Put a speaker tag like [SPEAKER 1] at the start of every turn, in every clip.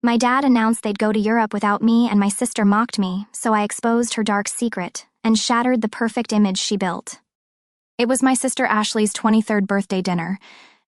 [SPEAKER 1] My dad announced they'd go to Europe without me, and my sister mocked me, so I exposed her dark secret and shattered the perfect image she built. It was my sister Ashley's 23rd birthday dinner,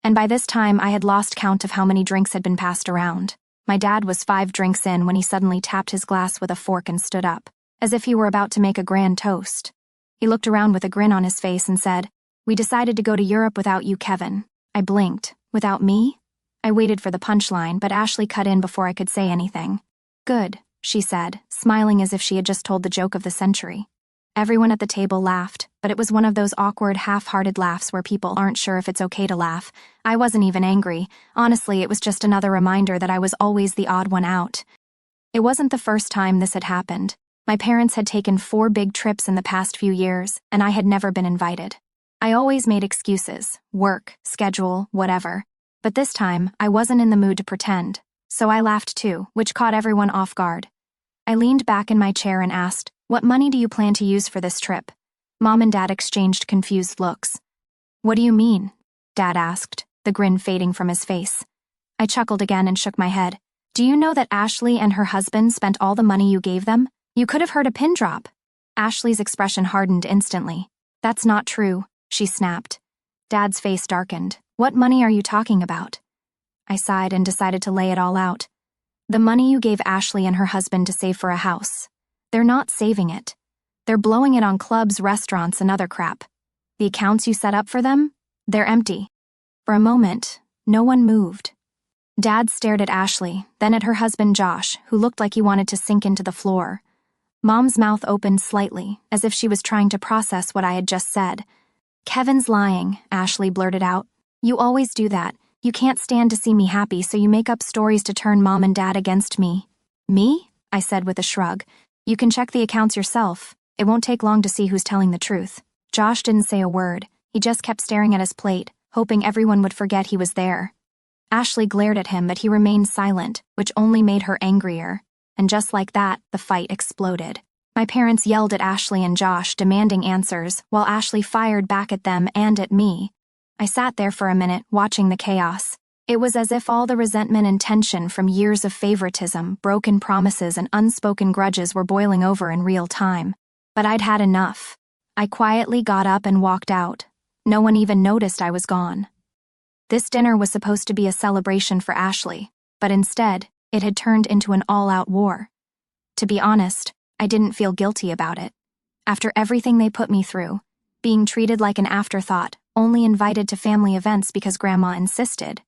[SPEAKER 1] and by this time I had lost count of how many drinks had been passed around. My dad was 5 drinks in when he suddenly tapped his glass with a fork and stood up, as if he were about to make a grand toast. He looked around with a grin on his face and said, "We decided to go to Europe without you, Kevin." I blinked. Without me? I waited for the punchline, but Ashley cut in before I could say anything. "Good," she said, smiling as if she had just told the joke of the century. Everyone at the table laughed, but it was one of those awkward, half-hearted laughs where people aren't sure if it's okay to laugh. I wasn't even angry. Honestly, it was just another reminder that I was always the odd one out. It wasn't the first time this had happened. My parents had taken 4 big trips in the past few years, and I had never been invited. I always made excuses, work, schedule, whatever. But this time, I wasn't in the mood to pretend, so I laughed too, which caught everyone off guard. I leaned back in my chair and asked, "What money do you plan to use for this trip?" Mom and Dad exchanged confused looks. "What do you mean?" Dad asked, the grin fading from his face. I chuckled again and shook my head. "Do you know that Ashley and her husband spent all the money you gave them? You could have heard a pin drop." Ashley's expression hardened instantly. "That's not true," she snapped. Dad's face darkened. "What money are you talking about?" I sighed and decided to lay it all out. "The money you gave Ashley and her husband to save for a house. They're not saving it. They're blowing it on clubs, restaurants, and other crap. The accounts you set up for them? They're empty." For a moment, no one moved. Dad stared at Ashley, then at her husband Josh, who looked like he wanted to sink into the floor. Mom's mouth opened slightly, as if she was trying to process what I had just said. "Kevin's lying," Ashley blurted out. "You always do that. You can't stand to see me happy, so you make up stories to turn Mom and Dad against me." "Me?" I said with a shrug. "You can check the accounts yourself. It won't take long to see who's telling the truth." Josh didn't say a word. He just kept staring at his plate, hoping everyone would forget he was there. Ashley glared at him, but he remained silent, which only made her angrier. And just like that, the fight exploded. My parents yelled at Ashley and Josh, demanding answers, while Ashley fired back at them and at me. I sat there for a minute, watching the chaos. It was as if all the resentment and tension from years of favoritism, broken promises, and unspoken grudges were boiling over in real time. But I'd had enough. I quietly got up and walked out. No one even noticed I was gone. This dinner was supposed to be a celebration for Ashley, but instead, it had turned into an all-out war. To be honest, I didn't feel guilty about it. After everything they put me through, being treated like an afterthought, only invited to family events because Grandma insisted,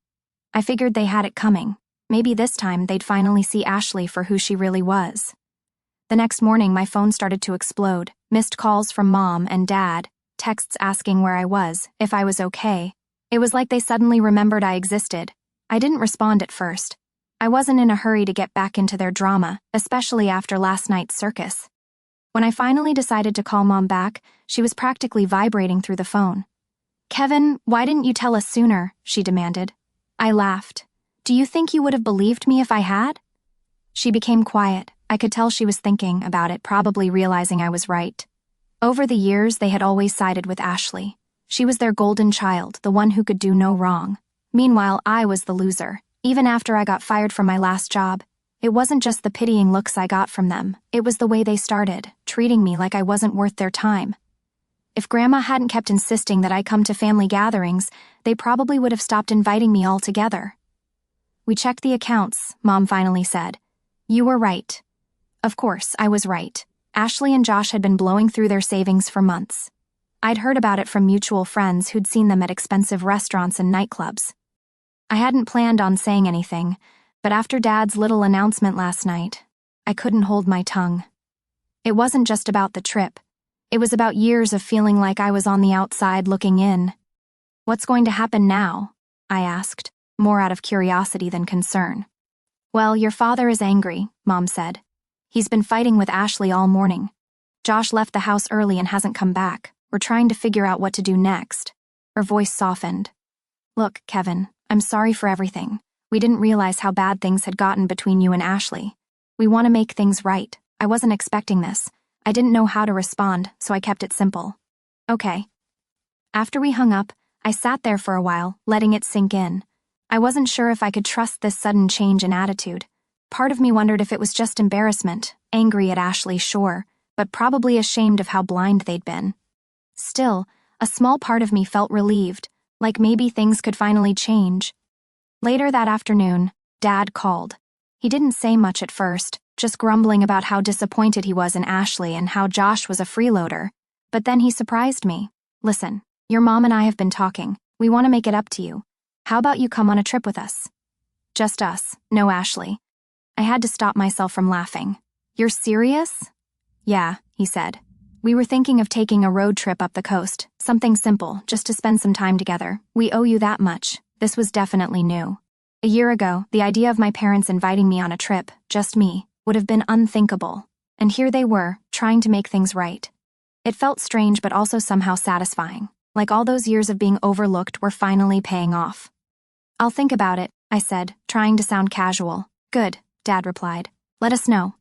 [SPEAKER 1] I figured they had it coming. Maybe this time they'd finally see Ashley for who she really was. The next morning, my phone started to explode. Missed calls from Mom and Dad, texts asking where I was, if I was okay. It was like they suddenly remembered I existed. I didn't respond at first. I wasn't in a hurry to get back into their drama, especially after last night's circus. When I finally decided to call Mom back, she was practically vibrating through the phone. "Kevin, why didn't you tell us sooner?" she demanded. I laughed. "Do you think you would have believed me if I had?" She became quiet. I could tell she was thinking about it, probably realizing I was right. Over the years, they had always sided with Ashley. She was their golden child, the one who could do no wrong. Meanwhile, I was the loser. Even after I got fired from my last job, it wasn't just the pitying looks I got from them. It was the way they started, treating me like I wasn't worth their time. If Grandma hadn't kept insisting that I come to family gatherings, they probably would have stopped inviting me altogether. "We checked the accounts," Mom finally said. "You were right." Of course, I was right. Ashley and Josh had been blowing through their savings for months. I'd heard about it from mutual friends who'd seen them at expensive restaurants and nightclubs. I hadn't planned on saying anything, but after Dad's little announcement last night, I couldn't hold my tongue. It wasn't just about the trip. It was about years of feeling like I was on the outside looking in. "What's going to happen now?" I asked, more out of curiosity than concern. "Well, your father is angry," Mom said. "He's been fighting with Ashley all morning. Josh left the house early and hasn't come back. We're trying to figure out what to do next." Her voice softened. "Look, Kevin, I'm sorry for everything. We didn't realize how bad things had gotten between you and Ashley. We want to make things right. I wasn't expecting this. I didn't know how to respond, so I kept it simple." "Okay." After we hung up, I sat there for a while, letting it sink in. I wasn't sure if I could trust this sudden change in attitude. Part of me wondered if it was just embarrassment, angry at Ashley, sure, but probably ashamed of how blind they'd been. Still, a small part of me felt relieved, like maybe things could finally change. Later that afternoon, Dad called. He didn't say much at first, just grumbling about how disappointed he was in Ashley and how Josh was a freeloader. But then he surprised me. "Listen, your mom and I have been talking. We want to make it up to you. How about you come on a trip with us?" "Just us, no Ashley." I had to stop myself from laughing. "You're serious?" "Yeah," he said. "We were thinking of taking a road trip up the coast, something simple, just to spend some time together. We owe you that much." This was definitely new. A year ago, the idea of my parents inviting me on a trip, just me, would have been unthinkable. And here they were, trying to make things right. It felt strange but also somehow satisfying, like all those years of being overlooked were finally paying off. "I'll think about it," I said, trying to sound casual. "Good," Dad replied. "Let us know."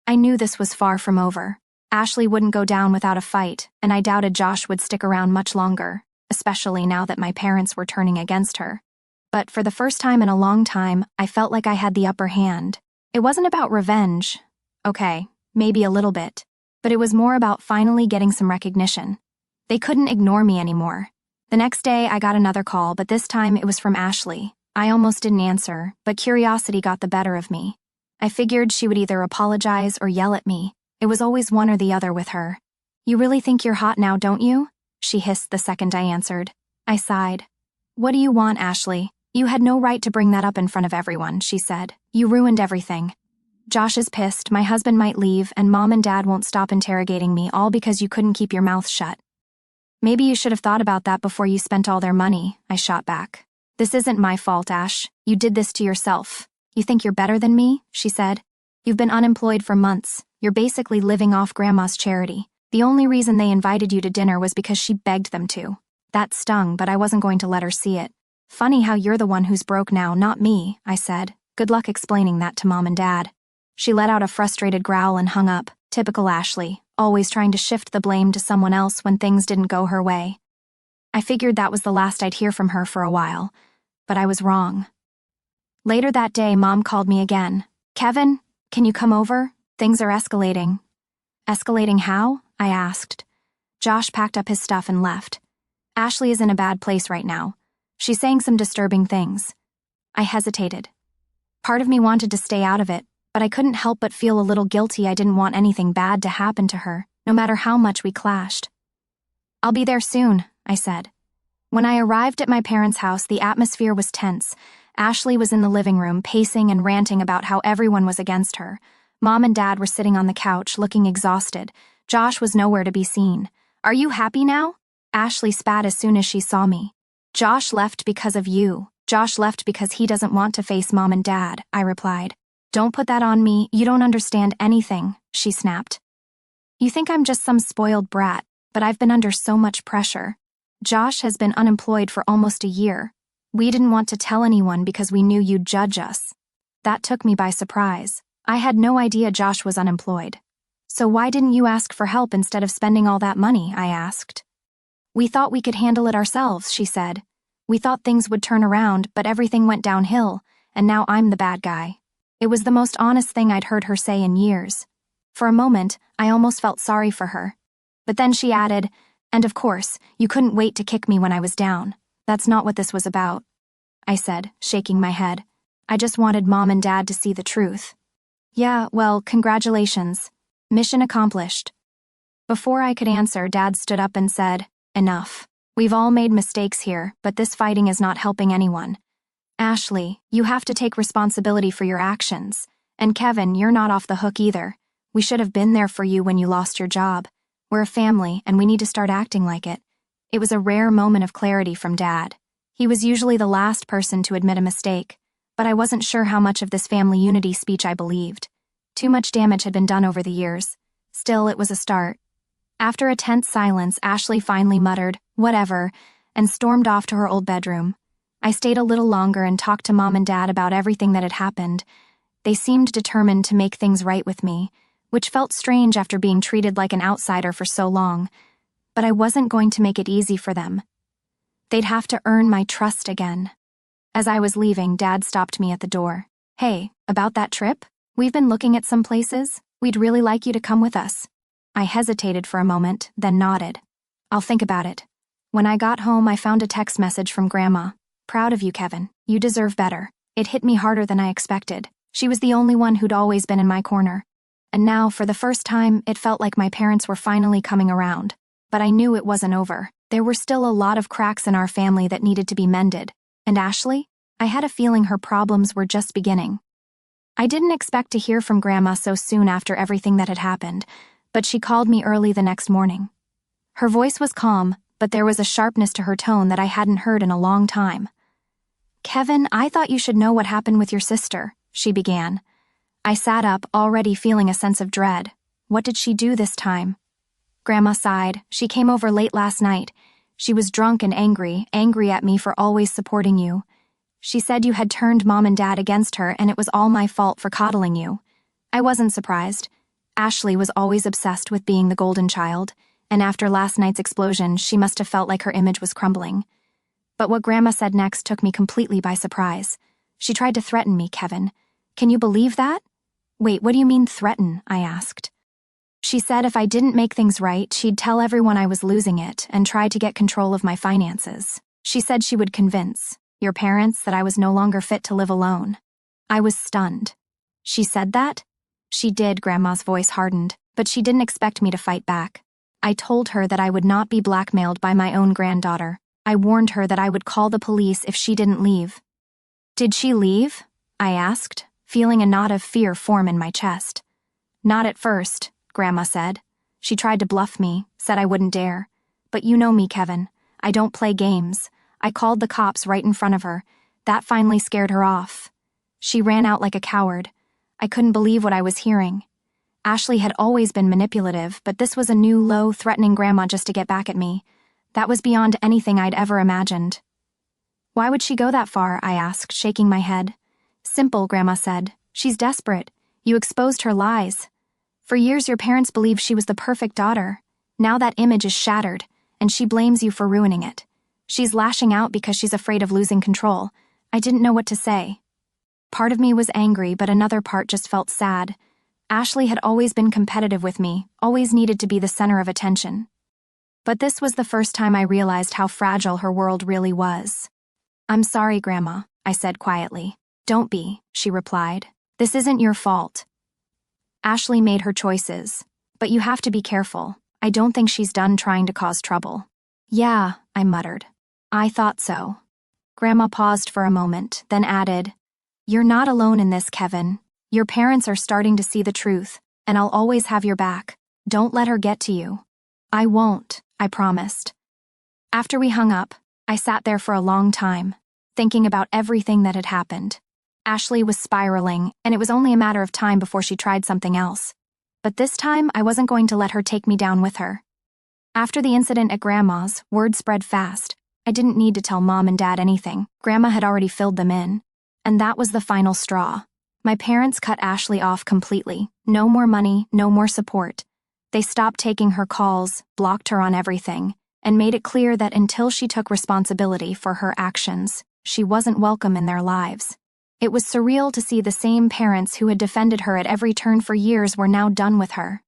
[SPEAKER 1] I knew this was far from over. Ashley wouldn't go down without a fight, and I doubted Josh would stick around much longer, especially now that my parents were turning against her. But for the first time in a long time, I felt like I had the upper hand. It wasn't about revenge. Okay, maybe a little bit. But it was more about finally getting some recognition. They couldn't ignore me anymore. The next day, I got another call, but this time it was from Ashley. I almost didn't answer, but curiosity got the better of me. I figured she would either apologize or yell at me. It was always one or the other with her. "You really think you're hot now, don't you?" she hissed the second I answered. I sighed. "What do you want, Ashley? You had no right to bring that up in front of everyone," she said. "You ruined everything. Josh is pissed, my husband might leave, and Mom and Dad won't stop interrogating me, all because you couldn't keep your mouth shut." "Maybe you should have thought about that before you spent all their money," I shot back. "This isn't my fault, Ash. You did this to yourself." "You think you're better than me?" she said. "You've been unemployed for months. You're basically living off Grandma's charity. The only reason they invited you to dinner was because she begged them to." That stung, but I wasn't going to let her see it. "Funny how you're the one who's broke now, not me," I said. "Good luck explaining that to Mom and Dad." She let out a frustrated growl and hung up. Typical Ashley, always trying to shift the blame to someone else when things didn't go her way. I figured that was the last I'd hear from her for a while, but I was wrong. Later that day, Mom called me again. "Kevin, can you come over? Things are escalating." "Escalating how?" I asked. Josh packed up his stuff and left. "Ashley is in a bad place right now. She's saying some disturbing things." I hesitated. Part of me wanted to stay out of it, but I couldn't help but feel a little guilty. I didn't want anything bad to happen to her, no matter how much we clashed. "I'll be there soon," I said. When I arrived at my parents' house, the atmosphere was tense. Ashley was in the living room, pacing and ranting about how everyone was against her. Mom and Dad were sitting on the couch, looking exhausted. Josh was nowhere to be seen. "Are you happy now?" Ashley spat as soon as she saw me. "Josh left because of you. Josh left because he doesn't want to face Mom and Dad," I replied. "Don't put that on me. You don't understand anything," she snapped. "You think I'm just some spoiled brat, but I've been under so much pressure. Josh has been unemployed for almost a year. We didn't want to tell anyone because we knew you'd judge us." That took me by surprise. I had no idea Josh was unemployed. "So why didn't you ask for help instead of spending all that money?" I asked. "We thought we could handle it ourselves," she said. "We thought things would turn around, but everything went downhill, and now I'm the bad guy." It was the most honest thing I'd heard her say in years. For a moment, I almost felt sorry for her. But then she added, "And of course, you couldn't wait to kick me when I was down. That's not what this was about," I said, shaking my head. "I just wanted Mom and Dad to see the truth." "Yeah, well, congratulations. Mission accomplished." Before I could answer, Dad stood up and said, "Enough. We've all made mistakes here, but this fighting is not helping anyone. Ashley, you have to take responsibility for your actions. And Kevin, you're not off the hook either. We should have been there for you when you lost your job. We're a family, and we need to start acting like it." It was a rare moment of clarity from Dad. He was usually the last person to admit a mistake, but I wasn't sure how much of this family unity speech I believed. Too much damage had been done over the years. Still, it was a start. After a tense silence, Ashley finally muttered, "Whatever," and stormed off to her old bedroom. I stayed a little longer and talked to Mom and Dad about everything that had happened. They seemed determined to make things right with me, which felt strange after being treated like an outsider for so long. But I wasn't going to make it easy for them. They'd have to earn my trust again. As I was leaving, Dad stopped me at the door. "Hey, about that trip?" We've been looking at some places. We'd really like you to come with us. I hesitated for a moment, then nodded. I'll think about it. When I got home, I found a text message from Grandma. Proud of you, Kevin. You deserve better. It hit me harder than I expected. She was the only one who'd always been in my corner. And now, for the first time, it felt like my parents were finally coming around. But I knew it wasn't over. There were still a lot of cracks in our family that needed to be mended. And Ashley? I had a feeling her problems were just beginning. I didn't expect to hear from Grandma so soon after everything that had happened, but she called me early the next morning. Her voice was calm, but there was a sharpness to her tone that I hadn't heard in a long time. Kevin, I thought you should know what happened with your sister, she began. I sat up, already feeling a sense of dread. What did she do this time? Grandma sighed. She came over late last night. She was drunk and angry at me for always supporting you. She said you had turned Mom and Dad against her and it was all my fault for coddling you. I wasn't surprised. Ashley was always obsessed with being the golden child, and after last night's explosion, she must have felt like her image was crumbling. But what Grandma said next took me completely by surprise. She tried to threaten me, Kevin. Can you believe that? Wait, what do you mean threaten? I asked. She said if I didn't make things right, she'd tell everyone I was losing it and try to get control of my finances. She said she would convince your parents that I was no longer fit to live alone. I was stunned. She said that? She did, Grandma's voice hardened, but she didn't expect me to fight back. I told her that I would not be blackmailed by my own granddaughter. I warned her that I would call the police if she didn't leave. Did she leave? I asked, feeling a knot of fear form in my chest. Not at first, Grandma said. She tried to bluff me, said I wouldn't dare. But you know me, Kevin. I don't play games. I called the cops right in front of her. That finally scared her off. She ran out like a coward. I couldn't believe what I was hearing. Ashley had always been manipulative, but this was a new, low, threatening Grandma just to get back at me. That was beyond anything I'd ever imagined. Why would she go that far? I asked, shaking my head. Simple, Grandma said. She's desperate. You exposed her lies. For years your parents believed she was the perfect daughter. Now that image is shattered, and she blames you for ruining it. She's lashing out because she's afraid of losing control. I didn't know what to say. Part of me was angry, but another part just felt sad. Ashley had always been competitive with me, always needed to be the center of attention. But this was the first time I realized how fragile her world really was. I'm sorry, Grandma, I said quietly. Don't be, she replied. This isn't your fault. Ashley made her choices, but you have to be careful. I don't think she's done trying to cause trouble. Yeah, I muttered. I thought so. Grandma paused for a moment, then added, You're not alone in this, Kevin. Your parents are starting to see the truth, and I'll always have your back. Don't let her get to you. I won't, I promised. After we hung up, I sat there for a long time, thinking about everything that had happened. Ashley was spiraling, and it was only a matter of time before she tried something else. But this time, I wasn't going to let her take me down with her. After the incident at Grandma's, word spread fast. I didn't need to tell Mom and Dad anything. Grandma had already filled them in. And that was the final straw. My parents cut Ashley off completely. No more money, no more support. They stopped taking her calls, blocked her on everything, and made it clear that until she took responsibility for her actions, she wasn't welcome in their lives. It was surreal to see the same parents who had defended her at every turn for years were now done with her.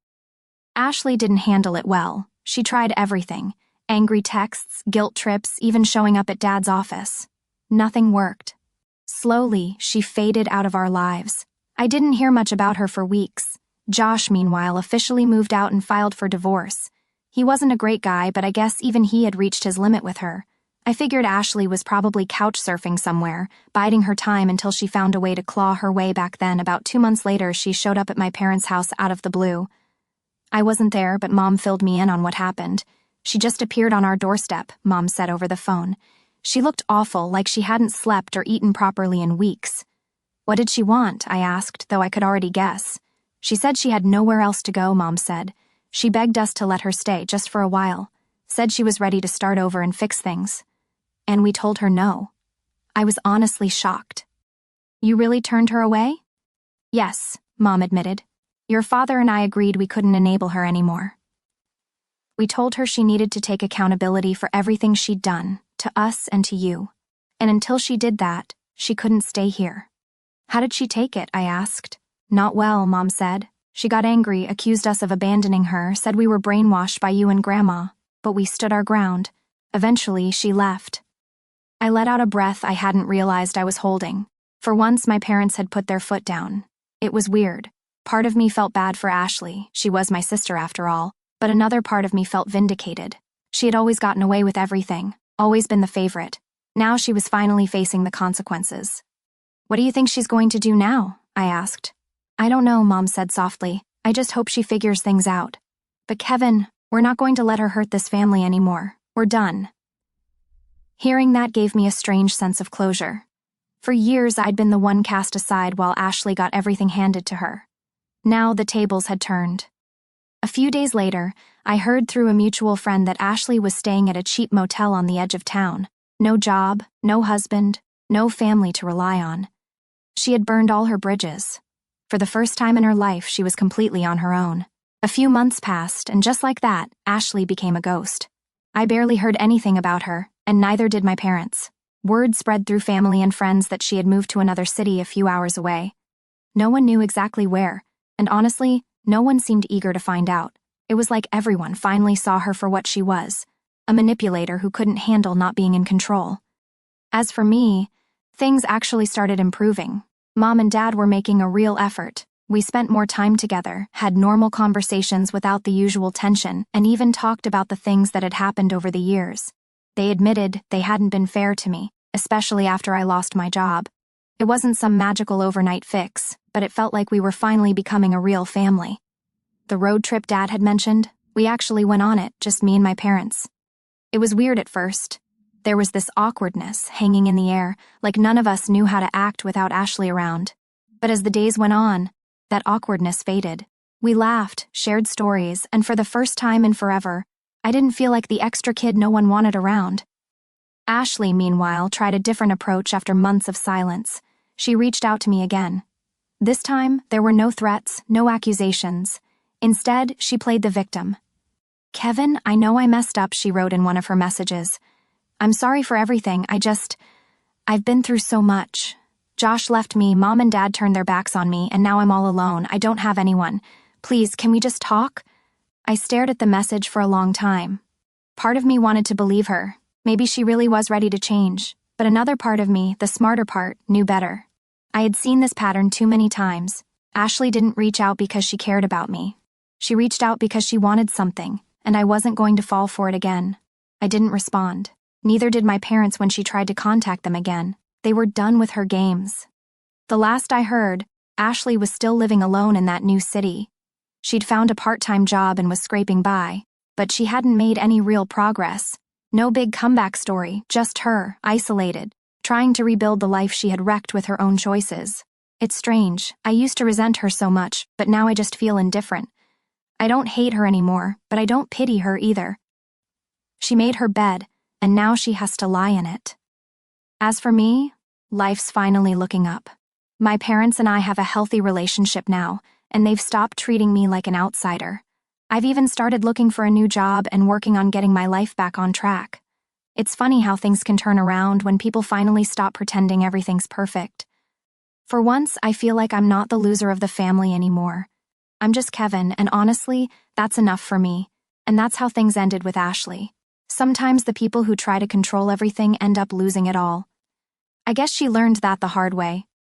[SPEAKER 1] Ashley didn't handle it well. She tried everything. Angry texts, guilt trips, even showing up at Dad's office. Nothing worked. Slowly, she faded out of our lives. I didn't hear much about her for weeks. Josh, meanwhile, officially moved out and filed for divorce. He wasn't a great guy, but I guess even he had reached his limit with her. I figured Ashley was probably couch surfing somewhere, biding her time until she found a way to claw her way back then. About 2 months later, she showed up at my parents' house out of the blue. I wasn't there, but Mom filled me in on what happened. She just appeared on our doorstep, Mom said over the phone. She looked awful, like she hadn't slept or eaten properly in weeks. What did she want? I asked, though I could already guess. She said she had nowhere else to go, Mom said. She begged us to let her stay just for a while. Said she was ready to start over and fix things. And we told her no. I was honestly shocked. You really turned her away? Yes, Mom admitted. Your father and I agreed we couldn't enable her anymore. We told her she needed to take accountability for everything she'd done, to us and to you. And until she did that, she couldn't stay here. How did she take it? I asked. Not well, Mom said. She got angry, accused us of abandoning her, said we were brainwashed by you and Grandma, but we stood our ground. Eventually, she left. I let out a breath I hadn't realized I was holding. For once, my parents had put their foot down. It was weird. Part of me felt bad for Ashley. She was my sister after all. But another part of me felt vindicated. She had always gotten away with everything, always been the favorite. Now she was finally facing the consequences. What do you think she's going to do now? I asked. I don't know, Mom said softly. I just hope she figures things out. But Kevin, we're not going to let her hurt this family anymore. We're done. Hearing that gave me a strange sense of closure. For years, I'd been the one cast aside while Ashley got everything handed to her. Now the tables had turned. A few days later, I heard through a mutual friend that Ashley was staying at a cheap motel on the edge of town. No job, no husband, no family to rely on. She had burned all her bridges. For the first time in her life, she was completely on her own. A few months passed, and just like that, Ashley became a ghost. I barely heard anything about her, and neither did my parents. Word spread through family and friends that she had moved to another city a few hours away. No one knew exactly where, and honestly, no one seemed eager to find out. It was like everyone finally saw her for what she was, a manipulator who couldn't handle not being in control. As for me, things actually started improving. Mom and Dad were making a real effort. We spent more time together, had normal conversations without the usual tension, and even talked about the things that had happened over the years. They admitted they hadn't been fair to me, especially after I lost my job. It wasn't some magical overnight fix, but it felt like we were finally becoming a real family. The road trip Dad had mentioned, we actually went on it, just me and my parents. It was weird at first. There was this awkwardness hanging in the air, like none of us knew how to act without Ashley around. But as the days went on, that awkwardness faded. We laughed, shared stories, and for the first time in forever, I didn't feel like the extra kid no one wanted around. Ashley, meanwhile, tried a different approach after months of silence. She reached out to me again. This time, there were no threats, no accusations. Instead, she played the victim. Kevin, I know I messed up, she wrote in one of her messages. I'm sorry for everything, I've been through so much. Josh left me, Mom and Dad turned their backs on me, and now I'm all alone. I don't have anyone. Please, can we just talk? I stared at the message for a long time. Part of me wanted to believe her. Maybe she really was ready to change. But another part of me, the smarter part, knew better. I had seen this pattern too many times. Ashley didn't reach out because she cared about me. She reached out because she wanted something, and I wasn't going to fall for it again. I didn't respond. Neither did my parents when she tried to contact them again. They were done with her games. The last I heard, Ashley was still living alone in that new city. She'd found a part-time job and was scraping by, but she hadn't made any real progress. No big comeback story, just her, isolated, trying to rebuild the life she had wrecked with her own choices. It's strange. I used to resent her so much, but now I just feel indifferent. I don't hate her anymore, but I don't pity her either. She made her bed, and now she has to lie in it. As for me, life's finally looking up. My parents and I have a healthy relationship now, and they've stopped treating me like an outsider. I've even started looking for a new job and working on getting my life back on track. It's funny how things can turn around when people finally stop pretending everything's perfect. For once, I feel like I'm not the loser of the family anymore. I'm just Kevin, and honestly, that's enough for me. And that's how things ended with Ashley. Sometimes the people who try to control everything end up losing it all. I guess she learned that the hard way.